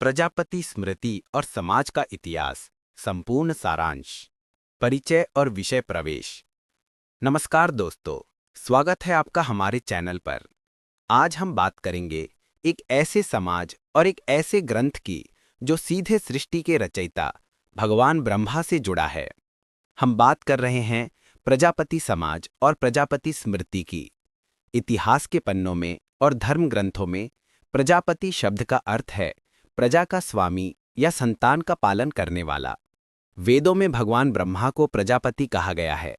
प्रजापति स्मृति और समाज का इतिहास संपूर्ण सारांश। परिचय और विषय प्रवेश। नमस्कार दोस्तों, स्वागत है आपका हमारे चैनल पर। आज हम बात करेंगे एक ऐसे समाज और एक ऐसे ग्रंथ की जो सीधे सृष्टि के रचयिता भगवान ब्रह्मा से जुड़ा है। हम बात कर रहे हैं प्रजापति समाज और प्रजापति स्मृति की। इतिहास के पन्नों में और धर्म ग्रंथों में प्रजापति शब्द का अर्थ है प्रजा का स्वामी या संतान का पालन करने वाला। वेदों में भगवान ब्रह्मा को प्रजापति कहा गया है।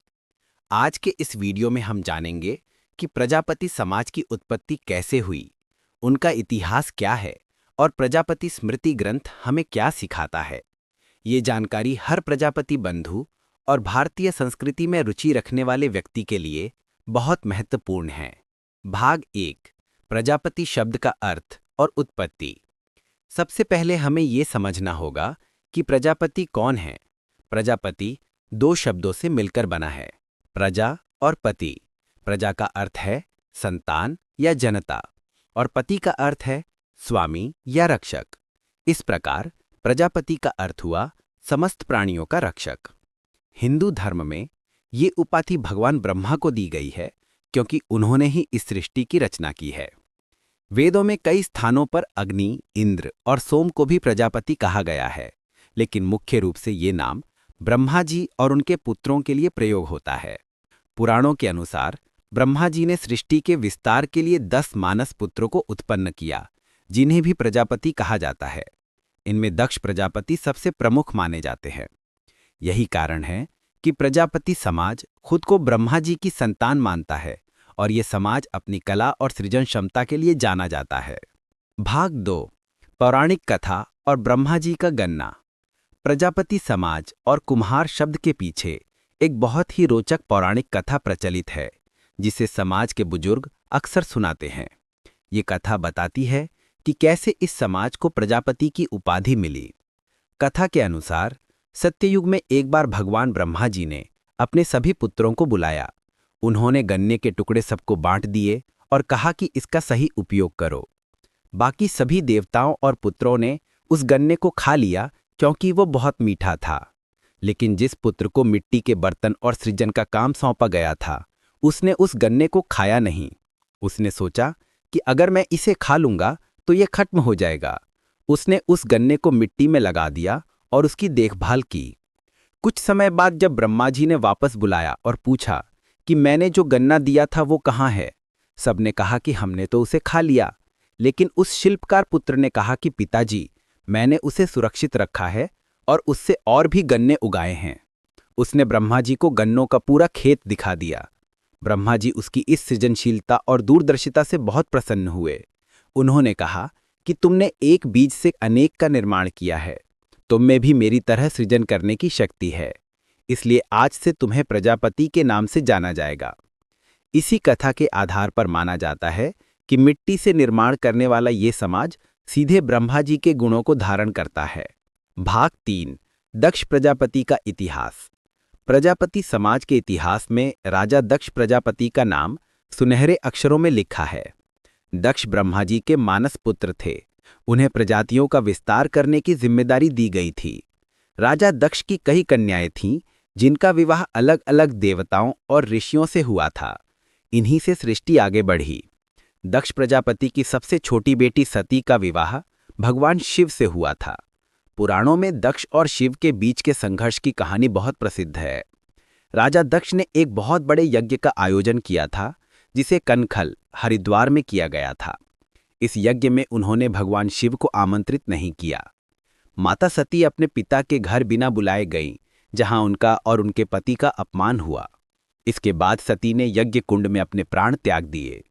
आज के इस वीडियो में हम जानेंगे कि प्रजापति समाज की उत्पत्ति कैसे हुई, उनका इतिहास क्या है और प्रजापति स्मृति ग्रंथ हमें क्या सिखाता है। ये जानकारी हर प्रजापति बंधु और भारतीय संस्कृति में रुचि रखने वाले व्यक्ति के लिए बहुत महत्वपूर्ण है। भाग 1, प्रजापति शब्द का अर्थ और उत्पत्ति। सबसे पहले हमें ये समझना होगा कि प्रजापति कौन है। प्रजापति दो शब्दों से मिलकर बना है, प्रजा और पति। प्रजा का अर्थ है संतान या जनता और पति का अर्थ है स्वामी या रक्षक। इस प्रकार प्रजापति का अर्थ हुआ समस्त प्राणियों का रक्षक। हिंदू धर्म में ये उपाधि भगवान ब्रह्मा को दी गई है क्योंकि उन्होंने ही इस सृष्टि की रचना की है। वेदों में कई स्थानों पर अग्नि, इंद्र और सोम को भी प्रजापति कहा गया है, लेकिन मुख्य रूप से ये नाम ब्रह्मा जी और उनके पुत्रों के लिए प्रयोग होता है। पुराणों के अनुसार ब्रह्मा जी ने सृष्टि के विस्तार के लिए 10 मानस पुत्रों को उत्पन्न किया, जिन्हें भी प्रजापति कहा जाता है। इनमें दक्ष प्रजापति सबसे प्रमुख माने जाते हैं। यही कारण है कि प्रजापति समाज खुद को ब्रह्मा जी की संतान मानता है और ये समाज अपनी कला और सृजन क्षमता के लिए जाना जाता है। भाग 2, पौराणिक कथा और ब्रह्मा जी का गन्ना। प्रजापति समाज और कुम्हार शब्द के पीछे एक बहुत ही रोचक पौराणिक कथा प्रचलित है, जिसे समाज के बुजुर्ग अक्सर सुनाते हैं। ये कथा बताती है कि कैसे इस समाज को प्रजापति की उपाधि मिली। कथा के अनुसार सत्ययुग में एक बार भगवान ब्रह्मा जी ने अपने सभी पुत्रों को बुलाया। उन्होंने गन्ने के टुकड़े सबको बांट दिए और कहा कि इसका सही उपयोग करो। बाकी सभी देवताओं और पुत्रों ने उस गन्ने को खा लिया क्योंकि वो बहुत मीठा था। लेकिन जिस पुत्र को मिट्टी के बर्तन और सृजन का काम सौंपा गया था, उसने उस गन्ने को खाया नहीं। उसने सोचा कि अगर मैं इसे खा लूंगा तो ये खत्म हो जाएगा। उसने उस गन्ने को मिट्टी में लगा दिया और उसकी देखभाल की। कुछ समय बाद जब ब्रह्मा जी ने वापस बुलाया और पूछा कि मैंने जो गन्ना दिया था वो कहाँ है, सबने कहा कि हमने तो उसे खा लिया। लेकिन उस शिल्पकार पुत्र ने कहा कि पिताजी, मैंने उसे सुरक्षित रखा है और उससे और भी गन्ने उगाए हैं। उसने ब्रह्मा जी को गन्नों का पूरा खेत दिखा दिया। ब्रह्मा जी उसकी इस सृजनशीलता और दूरदर्शिता से बहुत प्रसन्न हुए। उन्होंने कहा कि तुमने एक बीज से अनेक का निर्माण किया है, तुम में भी मेरी तरह सृजन करने की शक्ति है, इसलिए आज से तुम्हें प्रजापति के नाम से जाना जाएगा। इसी कथा के आधार पर माना जाता है कि मिट्टी से निर्माण करने वाला ये समाज सीधे ब्रह्मा जी के गुणों को धारण करता है। भाग 3, दक्ष प्रजापति का इतिहास। प्रजापति समाज के इतिहास में राजा दक्ष प्रजापति का नाम सुनहरे अक्षरों में लिखा है। दक्ष ब्रह्मा जी के मानस पुत्र थे। उन्हें प्रजातियों का विस्तार करने की जिम्मेदारी दी गई थी। राजा दक्ष की कई कन्याएं थीं, जिनका विवाह अलग अलग देवताओं और ऋषियों से हुआ था। इन्हीं से सृष्टि आगे बढ़ी। दक्ष प्रजापति की सबसे छोटी बेटी सती का विवाह भगवान शिव से हुआ था। पुराणों में दक्ष और शिव के बीच के संघर्ष की कहानी बहुत प्रसिद्ध है। राजा दक्ष ने एक बहुत बड़े यज्ञ का आयोजन किया था, जिसे कनखल, हरिद्वार में किया गया था। इस यज्ञ में उन्होंने भगवान शिव को आमंत्रित नहीं किया। माता सती अपने पिता के घर बिना बुलाए गईं, जहां उनका और उनके पति का अपमान हुआ। इसके बाद सती ने यज्ञ कुंड में अपने प्राण त्याग दिए।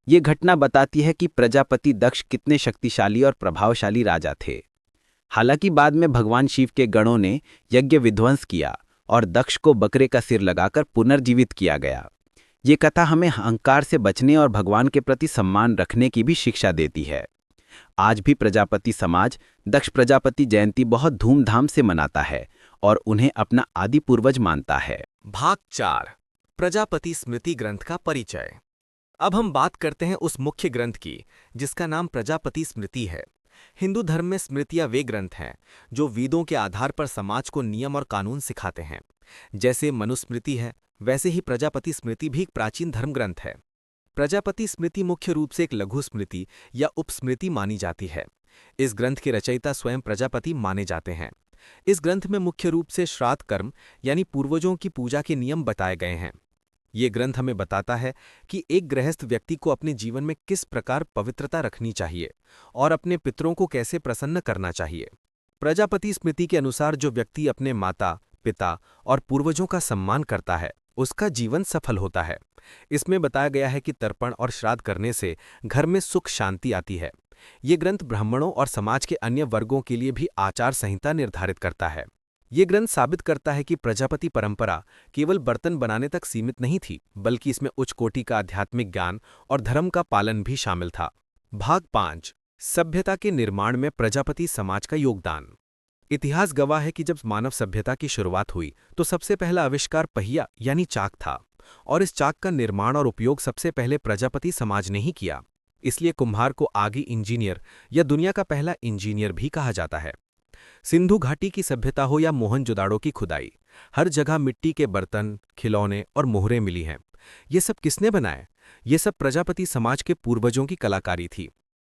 ये घटना बताती है कि प्रजापति दक्ष कितने शक्तिशाली और प्रभावशाली राजा थे। हालांकि बाद में भगवान शिव के गणों ने यज्ञ विध्वंस किया और दक्ष को बकरे का सिर लगाकर पुनर्जीवित किया गया। ये कथा हमें अहंकार से बचने और भगवान के प्रति सम्मान रखने की भी शिक्षा देती है। आज भी प्रजापति समाज दक्ष प्रजापति जयंती बहुत धूमधाम से मनाता है और उन्हें अपना आदि पूर्वज मानता है। भाग 4, प्रजापति स्मृति ग्रंथ का परिचय। अब हम बात करते हैं उस मुख्य ग्रंथ की जिसका नाम प्रजापति स्मृति है। हिंदू धर्म में स्मृतियां वे ग्रंथ हैं जो वेदों के आधार पर समाज को नियम और कानून सिखाते हैं। जैसे मनुस्मृति है, वैसे ही प्रजापति स्मृति भी एक प्राचीन धर्म ग्रंथ है। प्रजापति स्मृति मुख्य रूप से एक लघु स्मृति या उपस्मृति मानी जाती है। इस ग्रंथ के रचयिता स्वयं प्रजापति माने जाते हैं। इस ग्रंथ में मुख्य रूप से श्राद्ध कर्म यानी पूर्वजों की पूजा के नियम बताए गए हैं। ये ग्रंथ हमें बताता है कि एक गृहस्थ व्यक्ति को अपने जीवन में किस प्रकार पवित्रता रखनी चाहिए और अपने पितरों को कैसे प्रसन्न करना चाहिए। प्रजापति स्मृति के अनुसार जो व्यक्ति अपने माता, पिता और पूर्वजों का सम्मान करता है, उसका जीवन सफल होता है। इसमें बताया गया है कि तर्पण और श्राद्ध करने से घर में सुख शांति आती है। ये ग्रंथ ब्राह्मणों और समाज के अन्य वर्गों के लिए भी आचार संहिता निर्धारित करता है। ये ग्रंथ साबित करता है कि प्रजापति परंपरा केवल बर्तन बनाने तक सीमित नहीं थी, बल्कि इसमें उच्च कोटि का आध्यात्मिक ज्ञान और धर्म का पालन भी शामिल था। भाग 5 सभ्यता के निर्माण में प्रजापति समाज का योगदान। इतिहास गवाह है कि जब मानव सभ्यता की शुरुआत हुई तो सबसे पहला आविष्कार पहिया यानी चाक था, और इस चाक का निर्माण और उपयोग सबसे पहले प्रजापति समाज ने ही किया। इसलिए कुम्हार को आगे इंजीनियर या दुनिया का पहला इंजीनियर भी कहा जाता है। सिंधु घाटी की सभ्यता हो या मोहनजोदाड़ो की खुदाई, हर जगह मिट्टी के बर्तन, खिलौने और मोहरें मिली हैं। ये सब किसने बनाए? ये सब प्रजापति समाज के पूर्वजों की कलाकारी थी।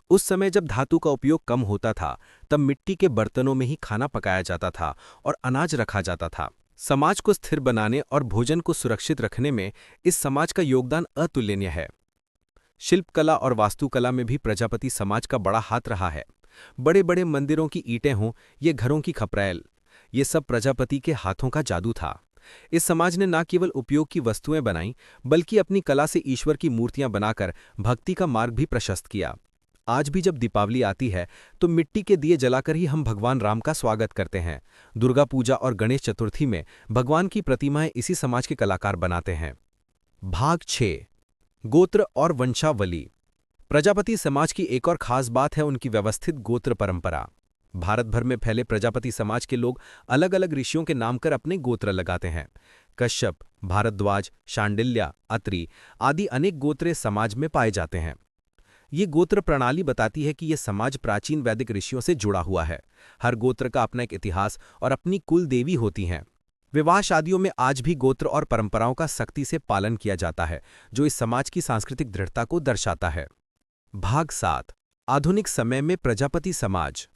उस समय जब धातु का उपयोग कम होता था, तब मिट्टी के बर्तनों में ही खाना पकाया जाता था और अनाज रखा जाता था। समाज को स्थिर बनाने और भोजन को सुरक्षित रखने में इस समाज का योगदान अतुलनीय है। शिल्पकला और वास्तुकला में भी प्रजापति समाज का बड़ा हाथ रहा है। बड़े बड़े मंदिरों की ईंटें हों, ये घरों की खपरेल, ये सब प्रजापति के हाथों का जादू था। इस समाज ने न केवल उपयोग की वस्तुएं बनाईं, बल्कि अपनी कला से ईश्वर की मूर्तियां बनाकर भक्ति का मार्ग भी प्रशस्त किया। आज भी जब दीपावली आती है तो मिट्टी के दिए जलाकर ही हम भगवान राम का स्वागत करते हैं। दुर्गा पूजा और गणेश चतुर्थी में भगवान की प्रतिमाएं इसी समाज के कलाकार बनाते हैं। भाग 6 गोत्र और वंशावली। प्रजापति समाज की एक और खास बात है उनकी व्यवस्थित गोत्र परंपरा। भारत भर में फैले प्रजापति समाज के लोग अलग अलग ऋषियों के नाम कर अपने गोत्र लगाते हैं। कश्यप, भारद्वाज, शांडिल्या, अत्रि आदि अनेक गोत्रे समाज में पाए जाते हैं। ये गोत्र प्रणाली बताती है कि यह समाज प्राचीन वैदिक ऋषियों से जुड़ा हुआ है। हर गोत्र का अपना एक इतिहास और अपनी कुल देवी होती हैं। विवाह शादियों में आज भी गोत्र और परंपराओं का सख्ती से पालन किया जाता है, जो इस समाज की सांस्कृतिक दृढ़ता को दर्शाता है। भाग 7 आधुनिक समय में प्रजापति समाज।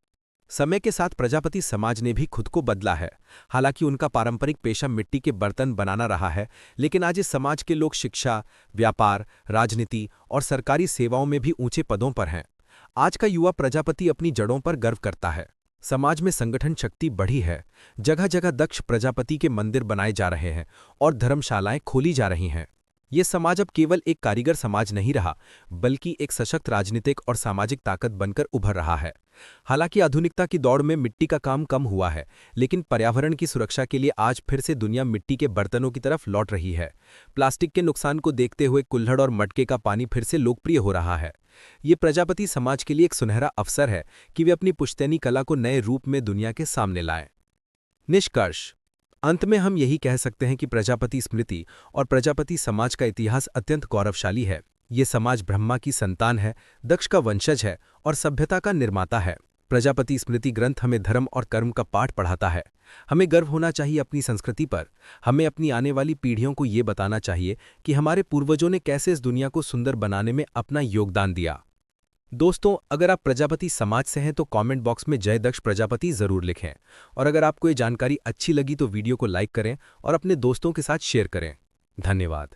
समय के साथ प्रजापति समाज ने भी खुद को बदला है। हालांकि उनका पारंपरिक पेशा मिट्टी के बर्तन बनाना रहा है, लेकिन आज इस समाज के लोग शिक्षा, व्यापार, राजनीति और सरकारी सेवाओं में भी ऊंचे पदों पर हैं। आज का युवा प्रजापति अपनी जड़ों पर गर्व करता है। समाज में संगठन शक्ति बढ़ी है। जगह जगह दक्ष प्रजापति के मंदिर बनाए जा रहे हैं और धर्मशालाएं खोली जा रही हैं। ये समाज अब केवल एक कारीगर समाज नहीं रहा, बल्कि एक सशक्त राजनीतिक और सामाजिक ताकत बनकर उभर रहा है। हालांकि आधुनिकता की दौड़ में मिट्टी का काम कम हुआ है, लेकिन पर्यावरण की सुरक्षा के लिए आज फिर से दुनिया मिट्टी के बर्तनों की तरफ लौट रही है। प्लास्टिक के नुकसान को देखते हुए कुल्हड़ और मटके का पानी फिर से लोकप्रिय हो रहा है। ये प्रजापति समाज के लिए एक सुनहरा अवसर है कि वे अपनी पुश्तैनी कला को नए रूप में दुनिया के सामने लाएं। निष्कर्ष। अंत में हम यही कह सकते हैं कि प्रजापति स्मृति और प्रजापति समाज का इतिहास अत्यंत गौरवशाली है। ये समाज ब्रह्मा की संतान है, दक्ष का वंशज है और सभ्यता का निर्माता है। प्रजापति स्मृति ग्रंथ हमें धर्म और कर्म का पाठ पढ़ाता है। हमें गर्व होना चाहिए अपनी संस्कृति पर। हमें अपनी आने वाली पीढ़ियों को ये बताना चाहिए कि हमारे पूर्वजों ने कैसे इस दुनिया को सुंदर बनाने में अपना योगदान दिया। दोस्तों, अगर आप प्रजापति समाज से हैं तो कमेंट बॉक्स में जय दक्ष प्रजापति जरूर लिखें। और अगर आपको ये जानकारी अच्छी लगी तो वीडियो को लाइक करें और अपने दोस्तों के साथ शेयर करें। धन्यवाद।